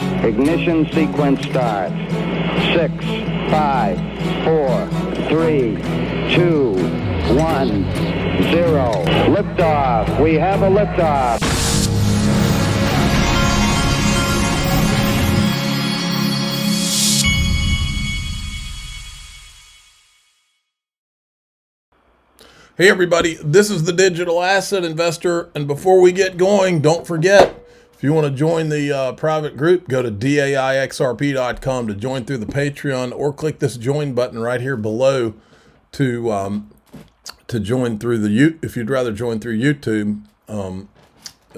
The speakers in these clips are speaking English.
Ignition sequence start. 6, 5, 4, 3, 2, 1, 0. Liftoff. We have a liftoff. Hey everybody, this is the Digital Asset Investor, and before we get going, don't forget, if you want to join the private group, go to daixrp.com to join through the Patreon, or click this join button right here below to join through the if you'd rather join through YouTube.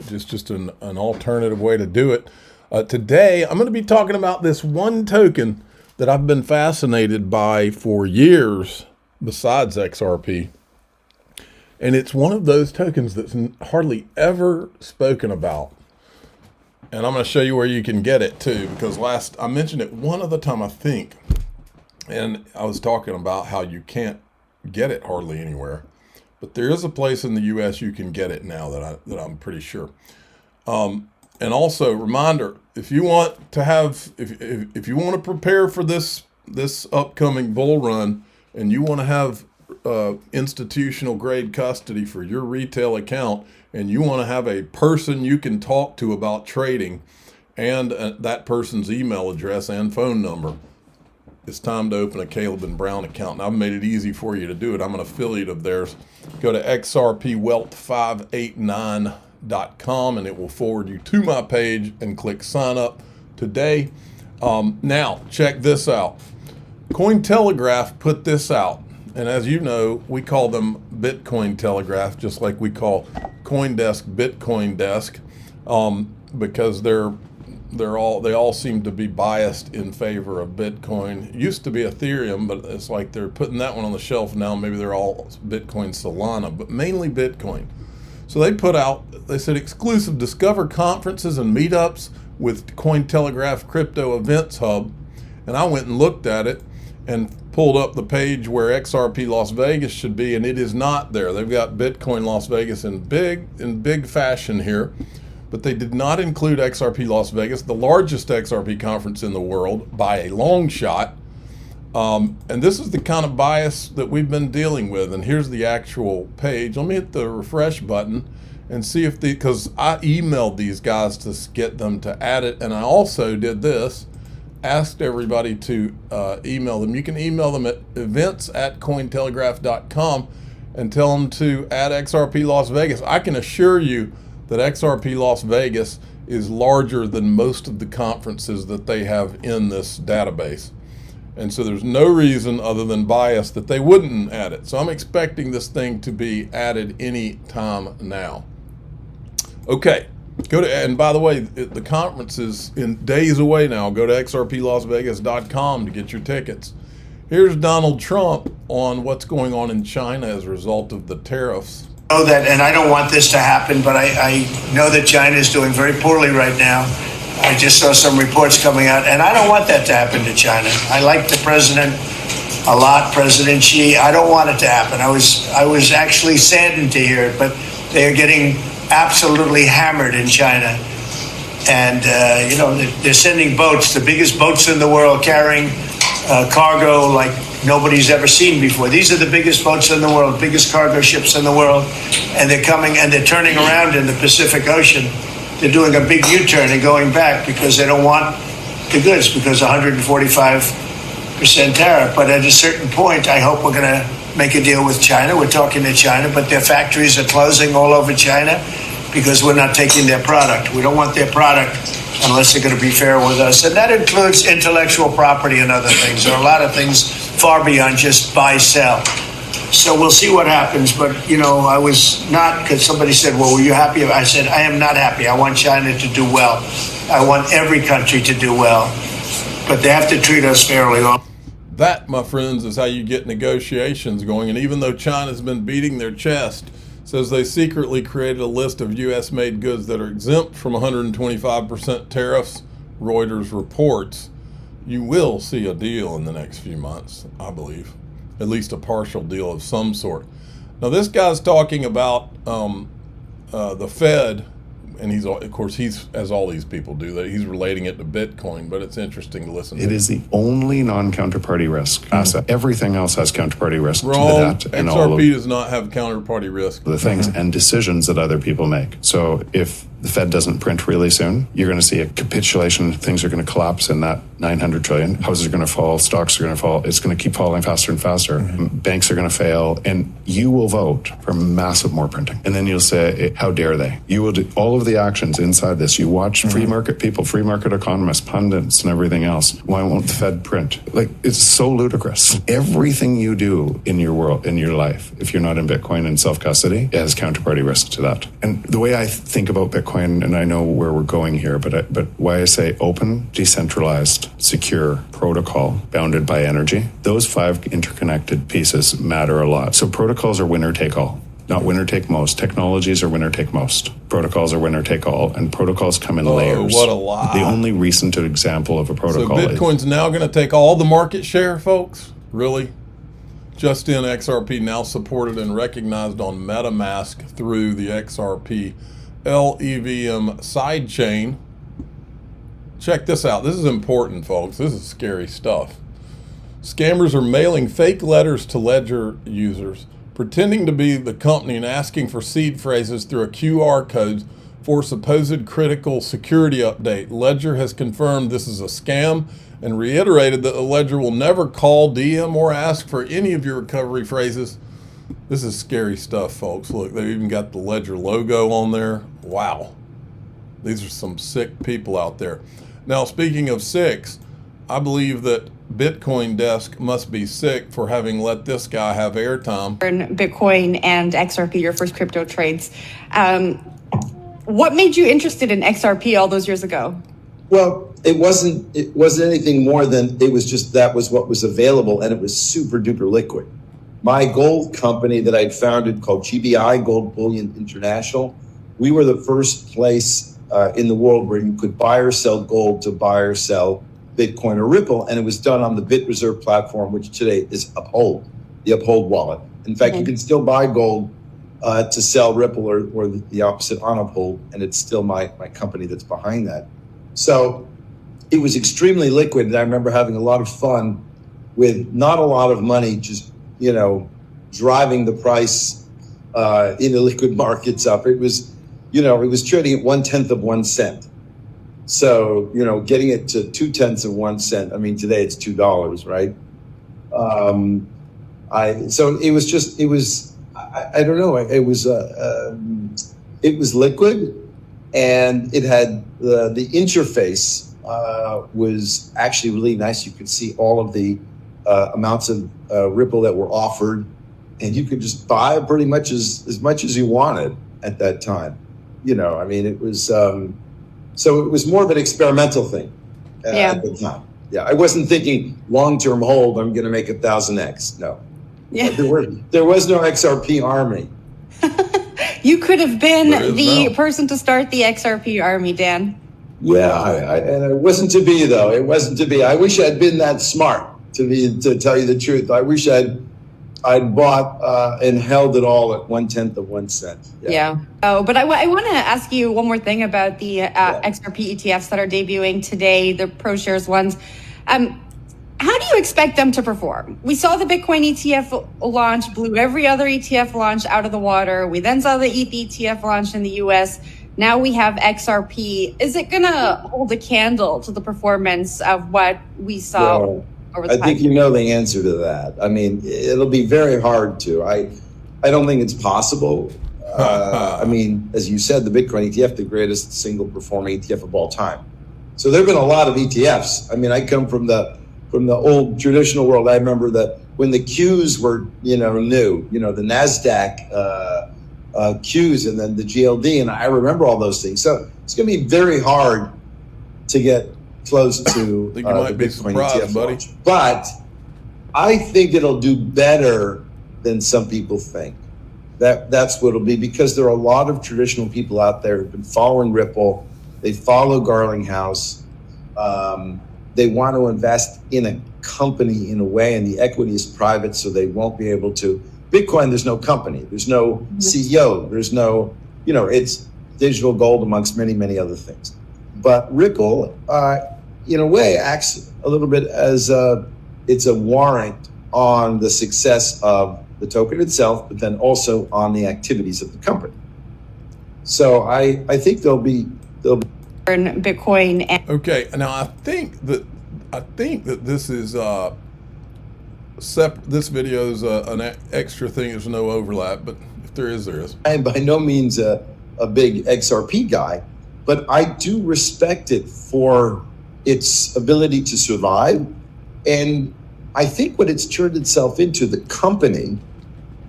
Just an alternative way to do it. Today, I'm going to be talking about this one token that I've been fascinated by for years, besides XRP. And it's one of those tokens that's hardly ever spoken about. And I'm going to show you where you can get it too, because I mentioned it one other time, I think. And I was talking about how you can't get it hardly anywhere. But there is a place in the US you can get it now that I'm pretty sure. And also, reminder, if you want to have, if you want to prepare for this upcoming bull run, and you want to have institutional grade custody for your retail account, and you want to have a person you can talk to about trading, and that person's email address and phone number, it's time to open a Caleb and Brown account. And I've made it easy for you to do it. I'm an affiliate of theirs. Go to xrpwealth589.com and it will forward you to my page, and click sign up today. Now check this out. Cointelegraph put this out. And as you know, we call them Bitcoin Telegraph, just like we call CoinDesk Bitcoin Desk, because they all seem to be biased in favor of Bitcoin. It used to be Ethereum, but it's like they're putting that one on the shelf now. Maybe they're all Bitcoin Solana, but mainly Bitcoin. So they said exclusive Discover conferences and meetups with Cointelegraph Crypto Events Hub. And I went and looked at it and pulled up the page where XRP Las Vegas should be, and it is not there. They've got Bitcoin Las Vegas in big fashion here, but they did not include XRP Las Vegas, the largest XRP conference in the world by a long shot. And this is the kind of bias that we've been dealing with. And here's the actual page. Let me hit the refresh button and see if because I emailed these guys to get them to add it, and I also did this. Asked everybody to email them. You can email them at events@cointelegraph.com and tell them to add XRP Las Vegas. I can assure you that XRP Las Vegas is larger than most of the conferences that they have in this database. And so there's no reason other than bias that they wouldn't add it. So I'm expecting this thing to be added any time now. Okay. And by the way, the conference is in days away now. Go to xrplasvegas.com to get your tickets. Here's Donald Trump on what's going on in China as a result of the tariffs. I know that, and I don't want this to happen, but I know that China is doing very poorly right now. I just saw some reports coming out, and I don't want that to happen to China. I like the president a lot, President Xi. I don't want it to happen. I was actually saddened to hear it, but they are getting absolutely hammered in China. And, they're sending boats, the biggest boats in the world, carrying cargo like nobody's ever seen before. These are the biggest boats in the world, biggest cargo ships in the world. And they're coming and they're turning around in the Pacific Ocean. They're doing a big U-turn and going back because they don't want the goods, because 145% tariff. But at a certain point, I hope we're going to make a deal with China. We're talking to China, but their factories are closing all over China because we're not taking their product. We don't want their product unless they're going to be fair with us. And that includes intellectual property and other things. There are a lot of things far beyond just buy, sell. So we'll see what happens. But, I was not, because somebody said, well, were you happy? I said, I am not happy. I want China to do well. I want every country to do well. But they have to treat us fairly. That, my friends, is how you get negotiations going. And even though China's been beating their chest, says they secretly created a list of U.S.-made goods that are exempt from 125% tariffs, Reuters reports, you will see a deal in the next few months, I believe. At least a partial deal of some sort. Now, this guy's talking about the Fed and he's, of course, he's, as all these people do, that he's relating it to Bitcoin, but it's interesting to listen to. It is the only non-counterparty risk asset. Everything else has counterparty risk. Wrong. To that and XRP all of does not have counterparty risk. the things and decisions that other people make. So if the Fed doesn't print really soon, you're going to see a capitulation. Things are going to collapse in that 900 trillion. Houses are going to fall. Stocks are going to fall. It's going to keep falling faster and faster. Banks are going to fail. And you will vote for massive more printing. And then you'll say, how dare they? You will do all of the actions inside this. You watch free market people, free market economists, pundits, and everything else. Why won't the Fed print? Like, it's so ludicrous. Everything you do in your world, in your life, if you're not in Bitcoin and self-custody, it has counterparty risk to that. And the way I think about Bitcoin, and I know where we're going here, but why I say open, decentralized, secure protocol bounded by energy, those 5 interconnected pieces matter a lot. So protocols are winner take all, not winner take most. Technologies are winner take most. Protocols are winner take all, and protocols come in layers. What a lie. The only recent example of a protocol So Bitcoin's now going to take all the market share, folks? Really? Just in XRP, now supported and recognized on MetaMask through the XRP LEVM sidechain. Check this out. This is important, folks. This is scary stuff. Scammers are mailing fake letters to Ledger users, pretending to be the company and asking for seed phrases through a QR code for supposed critical security update. Ledger has confirmed this is a scam and reiterated that the Ledger will never call, DM, or ask for any of your recovery phrases. This is scary stuff, folks. Look, they've even got the Ledger logo on there. Wow. These are some sick people out there. Now, speaking of sicks, I believe that Bitcoin Desk must be sick for having let this guy have airtime. Bitcoin and XRP, your first crypto trades. What made you interested in XRP all those years ago? Well, it wasn't anything more than it was just that was what was available, and it was super duper liquid. My gold company that I'd founded called GBI, Gold Bullion International, we were the first place in the world where you could buy or sell gold to buy or sell Bitcoin or Ripple, and it was done on the BitReserve platform, which today is Uphold, the Uphold wallet. In fact, you can still buy gold to sell Ripple or the opposite on Uphold, and it's still my company that's behind that. So it was extremely liquid, and I remember having a lot of fun with not a lot of money, just, driving the price in the liquid markets up. It was, it was trading at 1/10 of 1 cent. So, getting it to 2/10 of 1 cent. I mean, today it's $2, right? I don't know. It was liquid, and it had the interface was actually really nice. You could see all of the amounts of Ripple that were offered, and you could just buy pretty much as much as you wanted at that time. It was so it was more of an experimental thing at the time. Yeah, I wasn't thinking long-term hold, I'm going to make 1,000x. No. Yeah. There was no XRP army. You could have been the person to start the XRP army, Dan. Yeah, and it wasn't to be, though. It wasn't to be. I wish I'd been that smart, to tell you the truth. I wish I'd bought and held it all at 1/10 of 1 cent. Yeah. Oh, but I want to ask you one more thing about the XRP ETFs that are debuting today, the ProShares ones. How do you expect them to perform? We saw the Bitcoin ETF launch, blew every other ETF launch out of the water. We then saw the ETH ETF launch in the US. Now we have XRP. Is it going to hold a candle to the performance of what we saw over the past? I think you know the answer to that. I mean, it'll be very hard to. I don't think it's possible. I mean, as you said, the Bitcoin ETF, the greatest single performing ETF of all time. So there have been a lot of ETFs. I mean, I come from the old traditional world. I remember that when the Qs were, new, the NASDAQ Qs and then the GLD, and I remember all those things. So it's going to be very hard to get close to I think you might be Bitcoin surprised, ETF buddy. launch. But I think it'll do better than some people think. That's what it'll be, because there are a lot of traditional people out there who've been following Ripple. They follow Garlinghouse. They want to invest in a company in a way, and the equity is private, so they won't be able to. Bitcoin, there's no company, there's no CEO, there's no, digital gold, amongst many, many other things. But Ripple, in a way, acts a little bit as it's a warrant on the success of the token itself, but then also on the activities of the company. So I think they'll be Bitcoin. Okay, now I think that this is this video is an extra thing. There's no overlap, but if there is, there is. I am by no means a big XRP guy, but I do respect it for its ability to survive. And I think what it's turned itself into, the company,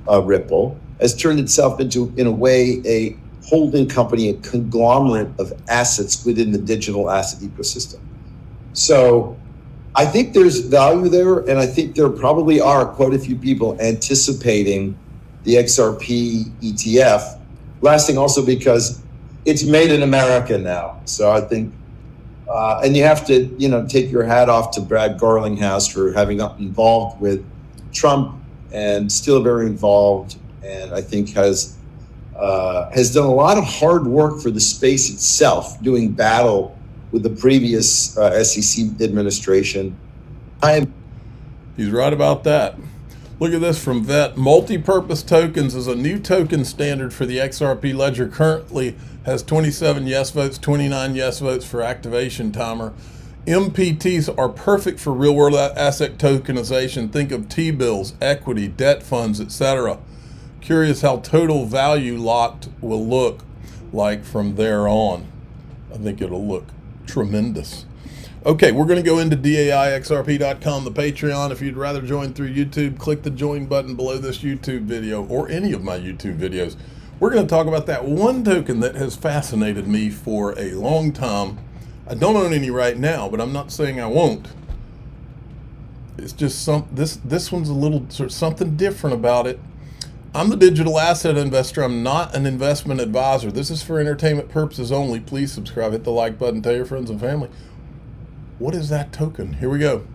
Ripple, has turned itself into, in a way, a holding company, a conglomerate of assets within the digital asset ecosystem. So I think there's value there, and I think there probably are quite a few people anticipating the XRP ETF, lasting also because it's made in America now. So I think, and you have to, take your hat off to Brad Garlinghouse for having gotten involved with Trump and still very involved, and I think has done a lot of hard work for the space itself, doing battle with the previous SEC administration. He's right about that. Look at this from Vet. Multi-purpose tokens is a new token standard for the XRP ledger. Currently has 27 yes votes, 29 yes votes for activation timer. MPTs are perfect for real-world asset tokenization. Think of T-bills, equity, debt funds, etc. Curious how total value locked will look like from there on. I think it'll look tremendous. Okay, we're going to go into DAIXRP.com, the Patreon. If you'd rather join through YouTube, click the join button below this YouTube video or any of my YouTube videos. We're going to talk about that one token that has fascinated me for a long time. I don't own any right now, but I'm not saying I won't. It's just this one's a little sort of something different about it. I'm the digital asset investor. I'm not an investment advisor. This is for entertainment purposes only. Please subscribe, hit the like button, tell your friends and family. What is that token? Here we go.